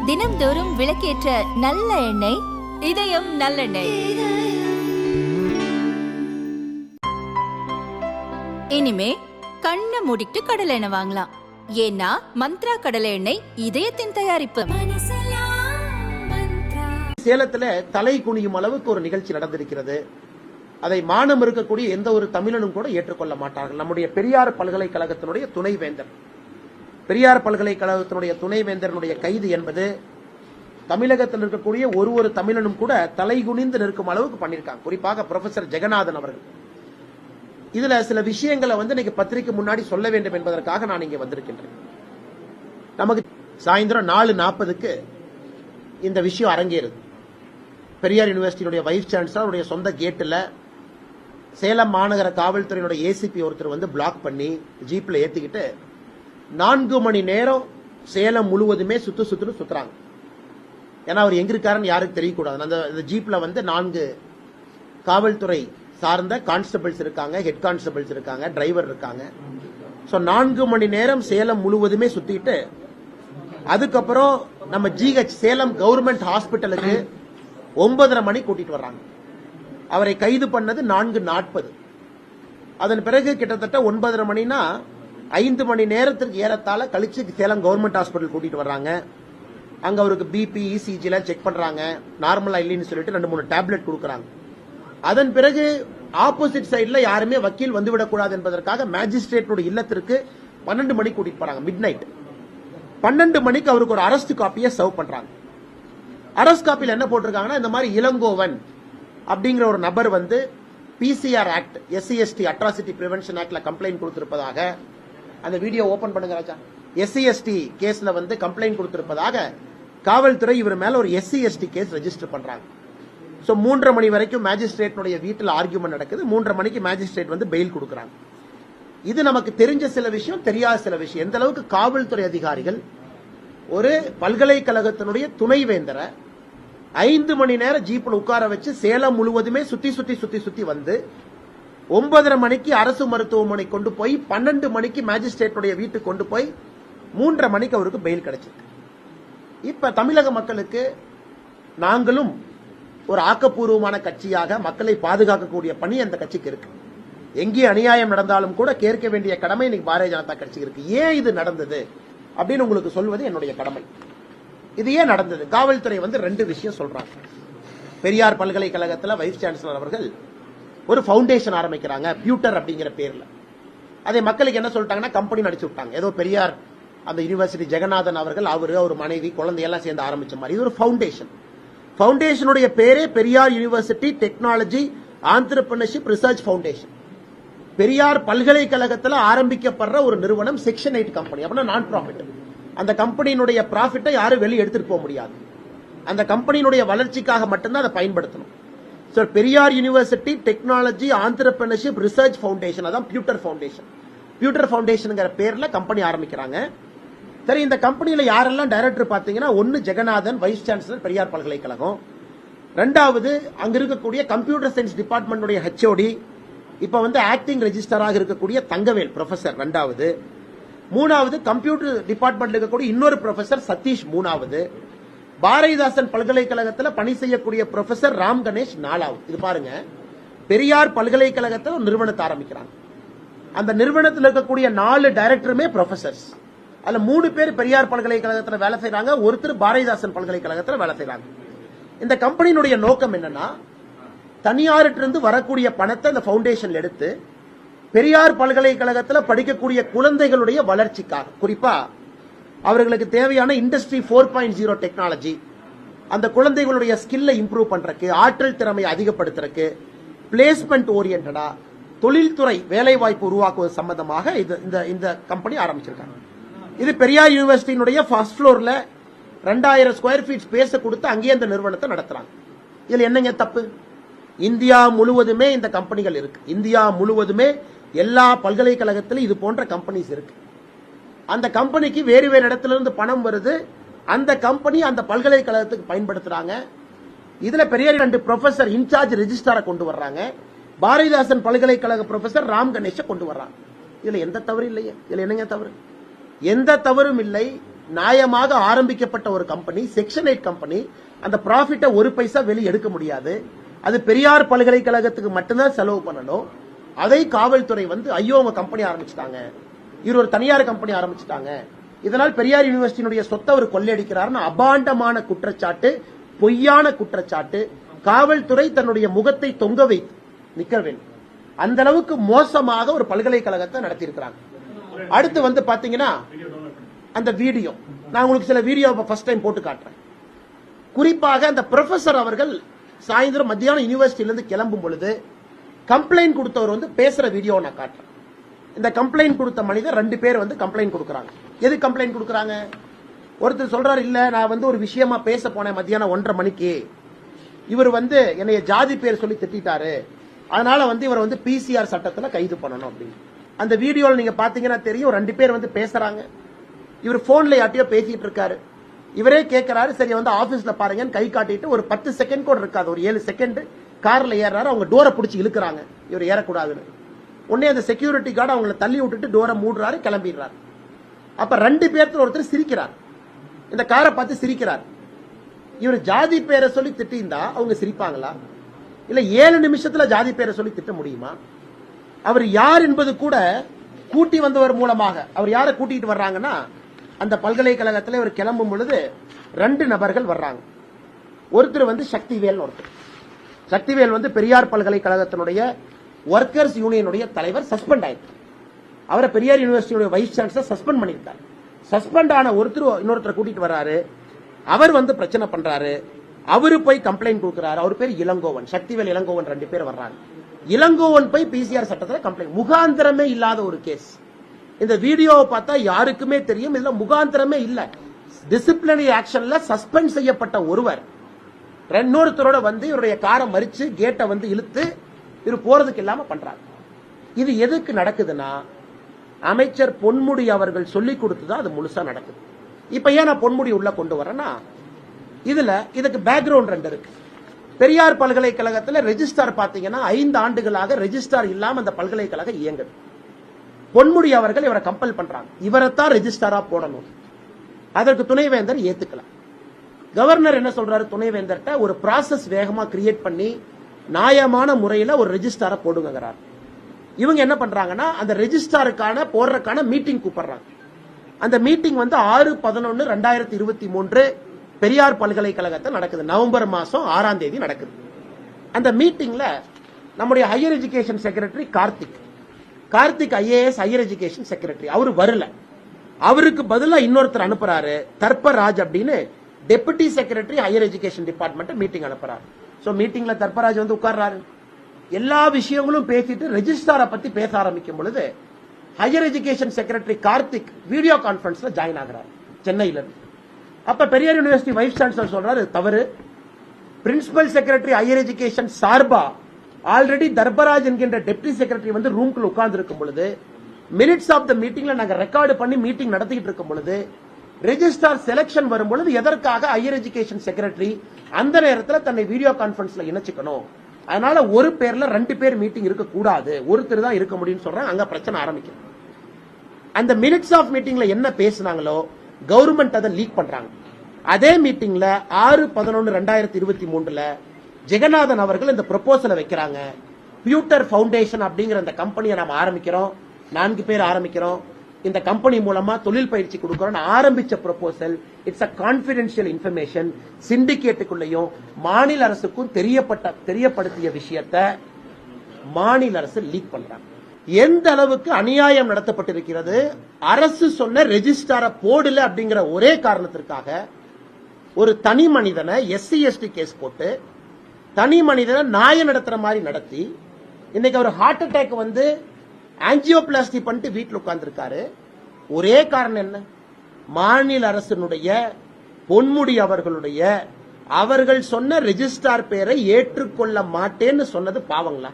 தினம்தோறும் விளக்கேற்ற நல்ல எண்ணெய் இதயம் நல்லெண்ணெய். இனிமே கண்ணை மூடிட்டு கடலை எண்ணெய் வாங்கலாம். ஏன்னா மந்த்ரா கடலை எண்ணெய் இதயத்தின் தயாரிப்பு. சேலத்துல தலை குனியும் அளவுக்கு ஒரு நிகழ்ச்சி நடந்திருக்கிறது. அதை மானம் இருக்கக்கூடிய எந்த ஒரு தமிழனும் கூட ஏற்றுக்கொள்ள மாட்டார்கள். நம்முடைய பெரியார் பல்கலைக்கழகத்தினுடைய துணைவேந்தர், பெரியார் பல்கலைக்கழகத்தினுடைய துணைவேந்தரனுடைய கைது என்பது தமிழகத்தில் இருக்கக்கூடிய ஒரு தமிழனும் கூட தலை குனிந்து நிற்கும் அளவுக்கு பண்ணிருக்காங்க. குறிப்பாக ப்ரொஃபசர் ஜெகநாதன் அவர்கள். இதுல சில விஷயங்களை இன்னைக்கு பத்திரிகை முன்னாடி சொல்ல வேண்டும் என்பதற்காக நான் இங்க வந்திருக்கின்றேன். நமக்கு சாயந்தரம் 4:40க்கு இந்த விஷயம் அரங்கேறுது. பெரியார் யூனிவர்சிட்டியுடைய வைஸ் சான்சலர் சொந்த கேட்டுல சேலம் மாநகர காவல்துறையினுடைய ஏசிபி ஒருத்தர் பிளாக் பண்ணி ஜீப்ல ஏத்திக்கிட்டு 4 மணி நேரம் சேலம் முழுவதுமே சுத்துறாங்க. ஏன்னா அவர் எங்க இருக்காருன்னு யாருக்கு தெரியக்கூடாது. அந்த ஜீப்ல 4 காவல்துறை சார்ந்த கான்ஸ்டபிள்ஸ் இருக்காங்க, ஹெட் கான்ஸ்டபிள்ஸ் இருக்காங்க, டிரைவர் இருக்காங்க. 4 மணி நேரம் சேலம் முழுவதுமே சுத்திட்டு அதுக்கப்புறம் நம்ம ஜிஹெச் சேலம் கவர்மெண்ட் ஹாஸ்பிட்டலுக்கு 9:30 மணி கூட்டிட்டு வர்றாங்க. அவரை கைது பண்ணது 4:40. அதன் பிறகு கிட்டத்தட்ட 9:30 மணினா 5 மணி நேரத்திற்கு ஏறத்தாழ கழிச்சு சேலம் கவர்மெண்ட் ஹாஸ்பிட்டல் கூட்டிட்டு வர்றாங்க. அங்க அவருக்கு பிபி இசிஜி எல்லாம் செக் பண்றாங்க. நார்மலா இல்லைன்னு சொல்லிட்டு 2-3 டேப்லெட் கொடுக்கறாங்க. அதன் பிறகு ஆப்போசிட் சைட்ல யாருமே வக்கீல் வந்துவிடக்கூடாது என்பதற்காக மேஜிஸ்ட்ரேட்டோட இல்லத்திற்கு 12 மணிக்கு கூட்டிட்டு போறாங்க. மிட் நைட் 12 மணிக்கு அவருக்கு ஒரு அரெஸ்ட் காப்பியை சர்வ் பண்றாங்க. அரெஸ்ட் காப்பியில் என்ன போட்டிருக்காங்கன்னா, இந்த மாதிரி இளங்கோவன் அப்படிங்கிற ஒரு நபர் PCR act, SC ST atrocity prevention ஆக்ட்ல கம்ப்ளைண்ட் கொடுத்திருப்பதாக, அந்த வீடியோ ஓபன் பண்ணுங்க ராஜா, எஸ்சிஎஸ்டி கேஸ்ல கம்ப்ளைண்ட் கொடுத்திருப்பதாக காவல்துறை இவர் மேல ஒரு எஸ்சிஎஸ்டி கேஸ் ரெஜிஸ்டர் பண்றாங்க. 3:30 மணி வரைக்கும் மேஜிஸ்ட்ரேட்டுடைய வீட்டில் ஆர்கியூமெண்ட் நடக்குது. 3:30 மணிக்கு மேஜிஸ்ட்ரேட் பெயில் கொடுக்கறாங்க. இது நமக்கு தெரிஞ்ச சில விஷயம், தெரியாத சில விஷயம். எந்த அளவுக்கு காவல்துறை அதிகாரிகள் ஒரு பல்கலைக்கழகத்தினுடைய துணைவேந்தரை 5 மணி நேரம் ஜீப்ல உட்கார வச்சு சேலம் முழுவதுமே சுத்தி 9:30 மணிக்கு அரசு மருத்துவமனை கொண்டு போய் 12 மணிக்கு மேஜிஸ்ட்ரேட்டுடைய வீட்டுக்கு கொண்டு போய் 3:30 மணிக்கு அவருக்கு பெயில் கிடைச்சிருக்கு. இப்ப தமிழக மக்களுக்கு நாங்களும் ஒரு ஆக்கப்பூர்வமான கட்சியாக மக்களை பாதுகாக்கக்கூடிய பணி அந்த கட்சிக்கு இருக்கு. எங்கே அநியாயம் நடந்தாலும் கூட கேட்க வேண்டிய கடமை இன்னைக்கு பாரதிய ஜனதா கட்சிக்கு இருக்கு. ஏன் இது நடந்தது அப்படின்னு உங்களுக்கு சொல்வது என்னுடைய கடமை. இது ஏன் நடந்தது? காவல்துறை 2 விஷயம் சொல்றாங்க. பெரியார் பல்கலைக்கழகத்தில் வைஸ் சான்சலர் அவர்கள் ஒரு பவுண்டேஷன் ஆரம்பிக்கிறாங்க, பியூட்டர் அப்படிங்கிற பேர்ல. அதை மக்களுக்கு என்ன சொல்லிட்டாங்கன்னா, கம்பெனி நடிச்சு விட்டாங்க. ஏதோ பெரியார் அந்த யூனிவர்சிட்டி ஜெகநாதன் அவர்கள், அவர் மனைவி குழந்தையெல்லாம் சேர்ந்து ஆரம்பிச்ச மாதிரி. இது ஒரு பவுண்டேஷன். பவுண்டேஷனுடைய பேரே Periyar university technology entrepreneurship research foundation. Periyar பல்கலைக்கழகத்தில் ஆரம்பிக்கப்படுற ஒரு நிறுவனம், செக்ஷன் 8 கம்பெனி, அப்படின்னா நான் ப்ராஃபிட். அந்த கம்பெனியினுடைய ப்ராஃபிட்டை யாரும் வெளியே எடுத்துட்டு போக முடியாது. அந்த கம்பெனியினுடைய வளர்ச்சிக்காக மட்டும்தான் அதை பயன்படுத்தணும். Periyar university technology entrepreneurship research foundation, அதான் பியூட்டர் பவுண்டேஷன். பியூட்டர் பவுண்டேஷன் பேர்ல கம்பெனி ஆரம்பிக்கிறாங்க. சரி, இந்த கம்பெனியில யாரெல்லாம் டைரக்டர் பாத்தீங்கன்னா, 1 ஜெகநாதன், வைஸ் சான்சலர் பெரியார் பல்கலைக்கழகம். 2வது அங்க இருக்கக்கூடிய கம்ப்யூட்டர் சயின்ஸ் டிபார்ட்மெண்ட் ஹெச்ஓடி, இப்ப ஆக்டிங் ரெஜிஸ்டராக இருக்கக்கூடிய தங்கவேல் ப்ரொஃபசர் 2வது. 3வது கம்ப்யூட்டர் டிபார்ட்மெண்ட் இருக்கக்கூடிய இன்னொரு ப்ரொஃபசர் சதீஷ் 3வது. பாரதிதாசன் பல்கலைக்கழகத்தில் பணி செய்யக்கூடிய ப்ரொஃபசர் ராம் கணேஷ் 4வது. இது பாருங்க, பெரியார் பல்கலைக்கழகத்தில் ஒரு நிறுவனத்தை ஆரம்பிக்கிறாங்க. அந்த நிறுவனத்தில் இருக்கக்கூடிய 4 டைரக்டருமே ப்ரொஃபசர்ஸ். அதுல 3 பேர் பெரியார் பல்கலைக்கழகத்தில் வேலை செய்யறாங்க, ஒருத்தர் பாரதிதாசன் பல்கலைக்கழகத்தில் வேலை செய்யறாங்க. இந்த கம்பெனியினுடைய நோக்கம் என்னன்னா, தனியாரிலிருந்து வரக்கூடிய பணத்தை இந்த பவுண்டேஷன் எடுத்து பெரியார் பல்கலைக்கழகத்தில் படிக்கக்கூடிய குழந்தைகளுடைய வளர்ச்சிக்காக, குறிப்பா அவர்களுக்கு தேவையான இண்டஸ்ட்ரி 4.0 டெக்னாலஜி, அந்த குழந்தைகளுடைய ஸ்கில்லை இம்ப்ரூவ் பண்றதுக்கு, ஆற்றல் திறமையை அதிகப்படுத்துறதுக்கு, பிளேஸ்மெண்ட் ஓரியன்டா தொழில்துறை வேலை வாய்ப்பு உருவாக்குவது சம்பந்தமாக இந்த கம்பெனி ஆரம்பிச்சிருக்காங்க. இது பெரியார் யூனிவர்சிட்டியினுடைய ஃபர்ஸ்ட் ஃப்ளோர்ல 2000 ஸ்கொயர் ஃபீட் ஸ்பேஸ் கொடுத்து அங்கேயே அந்த நிறுவனத்தை நடத்துறாங்க. இதுல என்னங்க தப்பு? இந்தியா முழுவதுமே இந்த கம்பெனிகள் இருக்கு. இந்தியா முழுவதுமே எல்லா பல்கலைக்கழகத்திலும் இது போன்ற கம்பெனிஸ் இருக்கு. அந்த கம்பெனிக்கு வேறு வேறு இடத்துல இருந்து பணம் வருது. அந்த கம்பெனி அந்த பல்கலைக்கழகத்துக்கு பயன்படுத்துறாங்க. இதுல பெரியார் 2 ப்ரொஃபசர் இன்சார்ஜ் ரெஜிஸ்ட்ராரை கொண்டு வர்றாங்க. பாரதிதாசன் பல்கலைக்கழக ப்ரொஃபசர் ராம் கணேஷை கொண்டு வர்றாங்க. இதுல எந்த தவறு இல்லையே. இதுல என்னங்க தவறு? எந்த தவறும் இல்லை. நியாயமாக ஆரம்பிக்கப்பட்ட ஒரு கம்பெனி, செக்ஷன் 8 கம்பெனி, அந்த ப்ராஃபிட்டை ஒரு பைசா வெளியே எடுக்க முடியாது. அது பெரியார் பல்கலைக்கழகத்துக்கு மட்டும்தான் செலவு பண்ணணும். அதை காவல்துறை வந்து ஐயோ அவங்க கம்பெனி ஆரம்பிச்சுட்டாங்க, இவர் ஒரு தனியார் கம்பெனி ஆரம்பிச்சுட்டாங்க, இதனால் பெரியார் யூனிவர்சிட்டியினுடைய சொத்தை அவர் கொள்ளையடிக்கிறார்னு அபாண்டமான குற்றச்சாட்டு, பொய்யான குற்றச்சாட்டு. காவல்துறை தன்னுடைய முகத்தை தொங்க வைத்து நிக்க வேண்டும். அந்த அளவுக்கு மோசமாக ஒரு பல்கலைக்கழகத்தை நடத்தி இருக்கிறாங்க. அடுத்து வந்து பாத்தீங்கன்னா அந்த வீடியோ, நான் உங்களுக்கு சில வீடியோ ஃபர்ஸ்ட் டைம் போட்டு காட்டுறேன். குறிப்பாக அந்த ப்ரொஃபசர் அவர்கள் சாயந்தரம் மத்தியானம் யூனிவர்சிட்டியிலிருந்து கிளம்பும் பொழுது கம்ப்ளைண்ட் கொடுத்தவர் வந்து பேசுற வீடியோ நான் காட்டுறேன். இந்த கம்ப்ளைண்ட் கொடுத்த மனிதர் 2 பேர் வந்து கம்ப்ளைண்ட் கொடுக்கறாங்க. எது கம்ப்ளைண்ட் கொடுக்கறாங்க? ஒருத்தர் சொல்றாரு, இல்ல நான் வந்து ஒரு விஷயமா பேச போனேன் மத்தியானம் 1:30 மணிக்கு, இவர் வந்து என்னைய ஜாதி பேர் சொல்லி திட்டாரு, அதனால வந்து இவர் வந்து பிசிஆர் சட்டத்துல கைது பண்ணணும் அப்படின்னு. அந்த வீடியோல நீங்க பாத்தீங்கன்னா தெரியும், 2 பேர் வந்து பேசுறாங்க. இவர் போன்ல யார்ட்டையோ பேசிட்டு இருக்காரு. இவரே கேட்கிறாரு, சரி வந்து ஆபீஸ்ல பாருங்கன்னு கை காட்டிட்டு ஒரு 10 செகண்ட் கூட இருக்காது, ஒரு 7 செகண்ட் கார்ல ஏறாரு. அவங்க டோரை பிடிச்சி இழுக்கிறாங்க, இவர் ஏறக்கூடாதுன்னு. உடனே அந்த செக்யூரிட்டி கார்டு அவங்களை தள்ளி விட்டுட்டு டோரை மூடுறாரு, கிளம்பிடுறாரு. அப்ப 2 பேர்த்துல ஒருத்தர் சிரிக்கிறார், இந்த காரை பார்த்து சிரிக்கிறார். இவர் ஜாதி பேரை சொல்லி திட்டிருந்தா அவங்க சிரிப்பாங்களா? இல்ல 7 நிமிஷத்துல ஜாதி பேரை சொல்லி திட்ட முடியுமா? அவர் யார் என்பது கூட கூட்டி வந்தவர் மூலமாக, அவர் யாரை கூட்டிட்டு வர்றாங்கன்னா, அந்த பல்கலைக்கழகத்தில் இவர் கிளம்பும் பொழுது 2 நபர்கள் வர்றாங்க. ஒருத்தர் வந்து சக்திவேல், ஒருத்தர் சக்திவேல் வந்து பெரியார் பல்கலைக்கழகத்தினுடைய ஒர்க்கர்ஸ் யூனியனுடைய தலைவர், சஸ்பெண்ட் ஆயிட்டார். அவரை பெரியார் யூனிவர்சிட்டியுடைய வைஸ் சான்சலர் சஸ்பெண்ட் பண்ணிட்டார். சஸ்பெண்ட் ஆன ஒருத்தர் இன்னொருத்தரை கூட்டிட்டு வர்றாரு. அவர் வந்து பிரச்சனை பண்றாரு. அவரு போய் கம்ப்ளைண்ட் கொடுக்கிறாரு. அவர் பேர் இளங்கோவன், சக்திவேல் இளங்கோவன் 2 பேர் வர்றாங்க. இளங்கோவன் போய் பிசிஆர் சட்டத்தில் கம்ப்ளைண்ட், முகாந்திரமே இல்லாத ஒரு கேஸ். இந்த வீடியோவை பார்த்தா யாருக்குமே தெரியும், இதுல முகாந்திரமே இல்ல. டிசிப்ளினரி ஆக்ஷன்ல சஸ்பெண்ட் செய்யப்பட்ட ஒருவர் இன்னொருத்தரோட வந்து இவருடைய காரை மறிச்சு கேட்டை வந்து இழுத்து இவர் போறதுக்கு இல்லாம பண்றாரு. இது எதுக்கு நடக்குதுன்னா, அமைச்சர் பொன்முடி அவர்கள் சொல்லிக் கொடுத்துதான் அது முழுசா நடக்குது. இப்ப ஏன் நான் பொன்முடி உள்ள கொண்டு வரேன்னா, இதுக்கு பேக்ரவுண்ட் 2 இருக்கு. பெரியார் பல்கலைக்கழகத்தில் ரெஜிஸ்டார் பாத்தீங்கன்னா 5 ஆண்டுகளாக ரெஜிஸ்டார் இல்லாம அந்த பல்கலைக்கழகம் இயங்குது. பொன்முடி அவர்கள் இவரை கம்பல் பண்றாங்க, இவரைத்தான் ரெஜிஸ்டாரா போடணும். அதற்கு துணைவேந்தர் ஏத்துக்கலாம். கவர்னர் என்ன சொல்றாரு, துணைவேந்தர்கிட்ட ஒரு ப்ராசஸ் வேகமா கிரியேட் பண்ணி நியாயமான முறையில ஒரு ரெஜிஸ்டாரை போடுங்கிறார். இவங்க என்ன பண்றாங்கன்னா, அந்த ரெஜிஸ்டாருக்கான போடுறதுக்கான மீட்டிங் கூப்பிடுறாங்க. அந்த மீட்டிங் வந்து 6/11/2023 பெரியார் பல்கலைக்கழகத்தில் நடக்குது. நவம்பர் மாசம் 6ஆம் தேதி நடக்குது. அந்த மீட்டிங்ல நம்முடைய higher education secretary Karthik IAS higher education secretary அவர் வரல. அவருக்கு பதிலா இன்னொருத்தர் அனுப்புறாரு, தர்பராஜ் அப்படின்னு deputy secretary higher education department meeting அனுப்புறாரு. சோ மீட்டிங்ல தர்பராஜ் வந்து உட்கார்றாரு. எல்லா விஷயங்களும் பேசிட்டு ரெஜிஸ்டாரை பத்தி பேச ஆரம்பிக்கும் பொழுது higher education secretary Karthik video கான்பரன்ஸ்ல ஜாயின் ஆகிறார் சென்னையில இருந்து. அப்ப பெரியார் யூனிவர்சிட்டி வைஸ் சான்சலர் சொல்றாரு, தவறு. பிரின்சிபல் செக்ரட்டரி ஹையர் எஜுகேஷன் சார்பா ஆல்ரெடி தர்பராஜ் என்கின்ற டெப்டி செக்ரட்டரி வந்து ரூம்குள்ள உட்கார்ந்து இருக்கும் பொழுது, மினிட்ஸ் ஆஃப் த மீட்டிங்ல நாங்க ரெக்கார்டு பண்ணி மீட்டிங் நடத்திட்டு இருக்கும் பொழுது, ரெஜிஸ்டார் செலக்ஷன் வரும் பொழுது எதற்காக ஹையர் எஜுகேஷன் செக்ரட்டரி அந்த நேரத்தில் தன்னை வீடியோ கான்பரன்ஸ்ல இணைச்சுக்கணும், அதனால ஒரு பேர்ல 2 பேர் மீட்டிங் இருக்க கூடாது, ஒருத்தர் தான் இருக்க முடியும்னு சொல்றாங்க. அங்க பிரச்சனை ஆரம்பிக்கும். அந்த மினிட்ஸ் ஆஃப் மீட்டிங்ல என்ன பேசினாங்களோ கவர்மெண்ட் அதை லீக் பண்றாங்க. அதே மீட்டிங்ல 6/11/2023 ஜெகநாதன் அவர்கள் இந்த ப்ரொபோசலை வைக்கிறாங்க. பியூட்டர் ஃபவுண்டேஷன் அப்படிங்கிற அந்த கம்பெனியை நாம ஆரம்பிக்கிறோம், 4 பேர் ஆரம்பிக்கிறோம், இந்த கம்பெனி மூலமா தொழில் பயிற்சி கொடுக்கிறோம் ஆரம்பிச்ச proposal. It's a confidential information. சிண்டிகேட்டுக்குள்ளேயும் மாநில அரசுக்கும் தெரியப்படுத்திய விஷயத்தை மாநில அரசு லீக் பண்றாங்க. எந்த அளவுக்கு அநியாயம் நடத்தப்பட்டிருக்கிறது. அரசு சொன்ன ரெஜிஸ்டாரை போடல அப்படிங்கிற ஒரே காரணத்திற்காக ஒரு தனி மனிதனை SC ST கேஸ் போட்டு தனி மனிதனை நாய நடத்துற மாதிரி நடத்தி இன்னைக்கு அவர் ஹார்ட் அட்டாக் வந்து ஆஞ்சியோபிளாஸ்டி பண்ணிட்டு வீட்டில் உட்கார்ந்துருக்காரு. ஒரே காரணம் என்ன, மாநில அரசினுடைய பொன்முடி அவர்கள் சொன்ன ரெஜிஸ்டார் பேரை ஏற்றுக்கொள்ள மாட்டேன்னு சொன்னது பாவங்களா?